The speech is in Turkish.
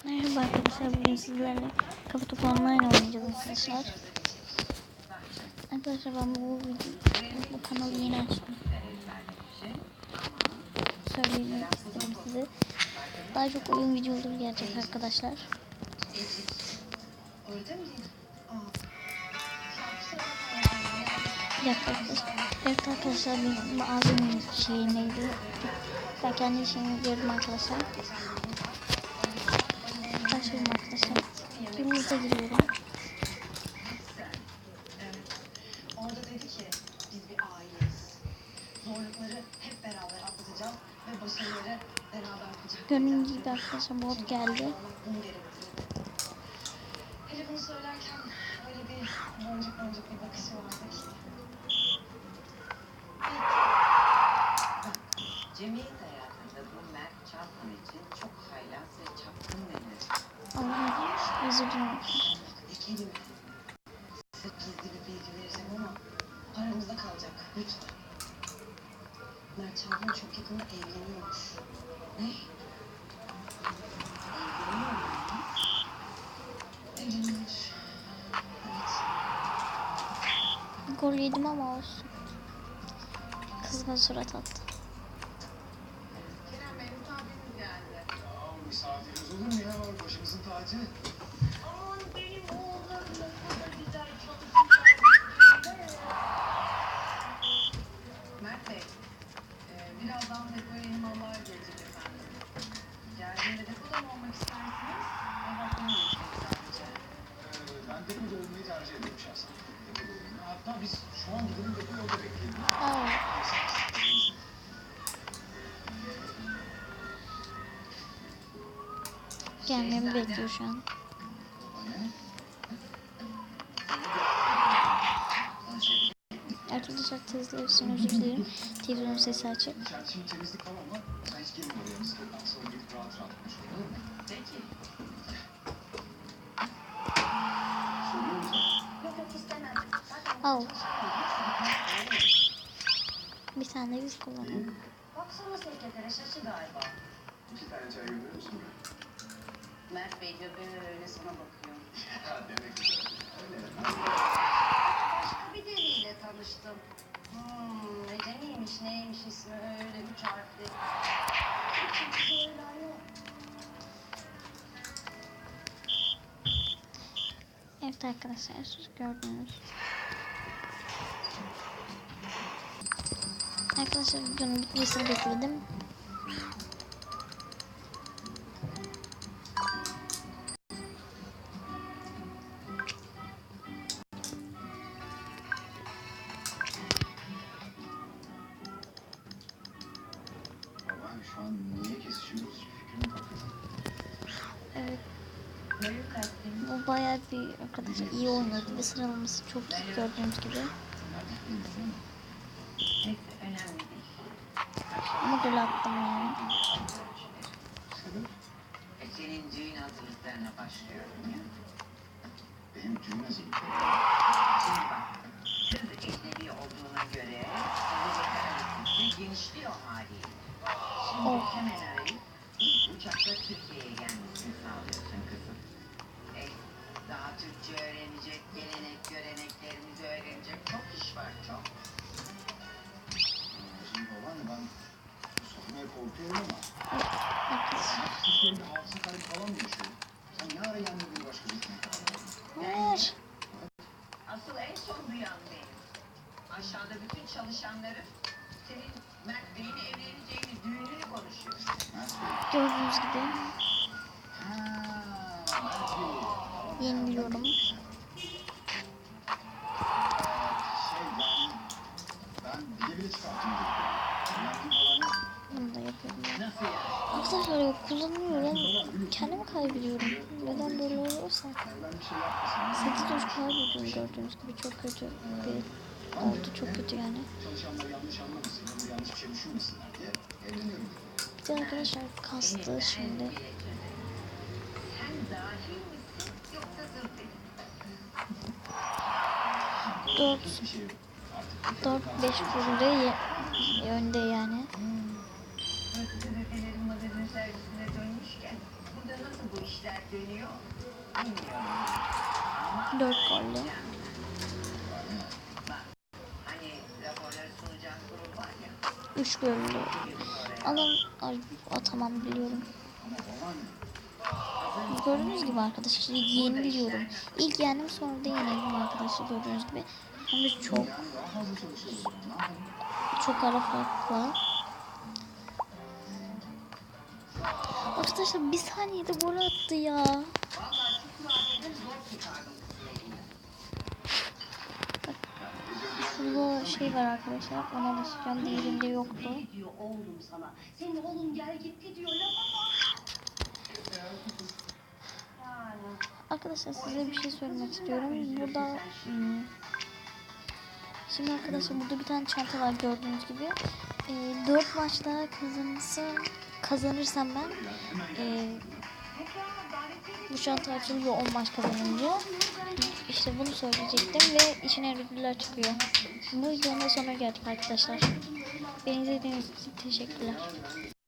Merhaba arkadaşlar, bugün sizlerle kafa topu online oynayacağız arkadaşlar. Arkadaşlar ben bu kanalı yeni açtım. Söylemek istedim size. Daha çok oyun videoları gelecek arkadaşlar. Bir dakika arkadaşlar. Evet arkadaşlar, benim abimin şeyindeydi. Ben kendi işimi gördüm arkadaşlar. Başlayalım arkadaşlar. Günümüze giriyorum. Orada dedi ki biz bir aileyiz. Zorlukları hep beraber atlatacağız ve başarıları beraber yapacağız. Gördüğünüz gibi arkadaşlar bot geldi. Hele bunu söylerken öyle bir boncuk boncuk bir bakışı vardı ki. Cemiyet hayatında bu Mert Çarpan için çok haylaz ve çapkın denir. Allah'ım özür dilerim. Ekelim. Size gizli bir bilgi vereceğim ama aramızda kalacak. Lütfen. Mert Çarpan çok yakında evleniyormuş. Ne? Evleniyormuş. Evet. Gol yedim ama olsun. Kızgın surat attı. Kerem Bey misafiriniz geldi. Ya misafiriniz olur mu ya? Var başımızın tacı. Aman benim oğlum ne kadar güzel çalışıyor. Mert Bey, birazdan depoya yeni mallar gelecek efendim. Geldiğinde depoda mı olmak istersiniz? Bakmamı geçmek sadece. Ben depoda olmayı tercih ederim şahsen. Depoda olmayı. Hatta biz şu an gidelim depo yolda bekleyelim. Aa, gelmemi bekliyor şu an. Arkadaşlar tezler için özür dilerim. Televizyonun sesi açık. İçeride şimdi temizlik falan var. Sen hiç girme oraya. Biz ondan sonra gidip rahat rahat konuşalım. Olur mu? Peki. Söylüyor musun? Yok yok istemem. Al. Bir tane biz kullanalım. Baksana sekretere şaşı galiba. 2 tane çay gönderiyor musun? Mert Bey de böyle sana bakıyor. Ya demek ki. Öyle. Başka bir deliyle tanıştım. Ece miymiş neymiş ismi öyle 3 harfli. Hiç söyler yok. Evet arkadaşlar, gördünüz. Arkadaşlar videonun bitmesini bekledim. Baba şu an niye kesişiyoruz? Fikrim yok. Evet, Böyle kalplerin bu bayağı bir arkadaşlar iyi oynadı ve sıralaması çok iyi gördüğünüz gibi. neyse önemli değil. Ama gol attım yani. Sebep? Senin düğün hazırlıklarına başlıyorum ya. Benim düğün hazırlıklarım. Şimdi bak, kız ecnebi olduğuna göre seni bekar ve genişliyor haliyle. Şimdi hemen arayıp ilk uçakla Türkiye'ye gelmesini sağlıyorsun kızım. Daha Türkçe öğrenecek, gelenek göreneklerimizi öğrenecek çok iş var çok. Şimdi babaanne ben sormaya korkuyorum ama Arkadaşlar. Türkiye'nin bir hafıza kaybı falan mı yaşıyor? Sen ne ara yendin bir başka bir ülkeye karar verdin? Ver. Asıl en son duyan benim. Aşağıda bütün çalışanları senin Mert Bey'in evleneceğini, düğününü konuşuyor. Mert Bey. Gördüğünüz gibi Ha, Mert Bey. yeniliyorum. Yani ben bile bile çıkarttım dedim. Yendim falan yok. Bunu da yapıyorum. Nasıl yani? Arkadaşlar ya kullanıyorum. Kendimi kaybediyorum. Neden böyle oluyorsa. Ben bir şey yapmasın. 8 doş kaybediyorum gördüğünüz gibi. Çok kötü bir oldu. Çok kötü yani. Çalışanlar yanlış anlamasın, ya da yanlış bir şey düşünmesinler diye evleniyorum. Bir de arkadaşlar kastı şimdi. Sen dahil misin yoksa zırt 4 Bir şey yok. Artık 4-5 golde önde yani. Gazetelerin magazin servisine dönmüşken burada nasıl bu işler? işler dönüyor. Bilmiyorum. Ama 4 gollü. bak, hani raporları sunacak grup var ya. 3 gollü. Ay atamam biliyorum. Gördüğünüz gibi arkadaşlar yeniliyorum. İlk yendim sonra da yenildim arkadaşlar gördüğünüz gibi. Hem de çok ara farkla. Arkadaşlar bir saniyede gol attı ya. Vallahi şu kurabiyeleri zor çıkardım. Şurada şey var arkadaşlar. Ona basacağım. Diğerinde yoktu. Diyor oğlum sana. Senin oğlun gel gitti diyor. Lafa bak. Yani. Arkadaşlar size bir şey söylemek istiyorum. Burada şimdi arkadaşlar burada bir tane çanta var gördüğünüz gibi. 4 maçta kazanırsam ben bu çanta açılıyor 10 maç kazanınca. İşte bunu söyleyecektim ve içine ödüller çıkıyor. Bu videonun da sonuna geldik arkadaşlar. Beni izlediğiniz için teşekkürler.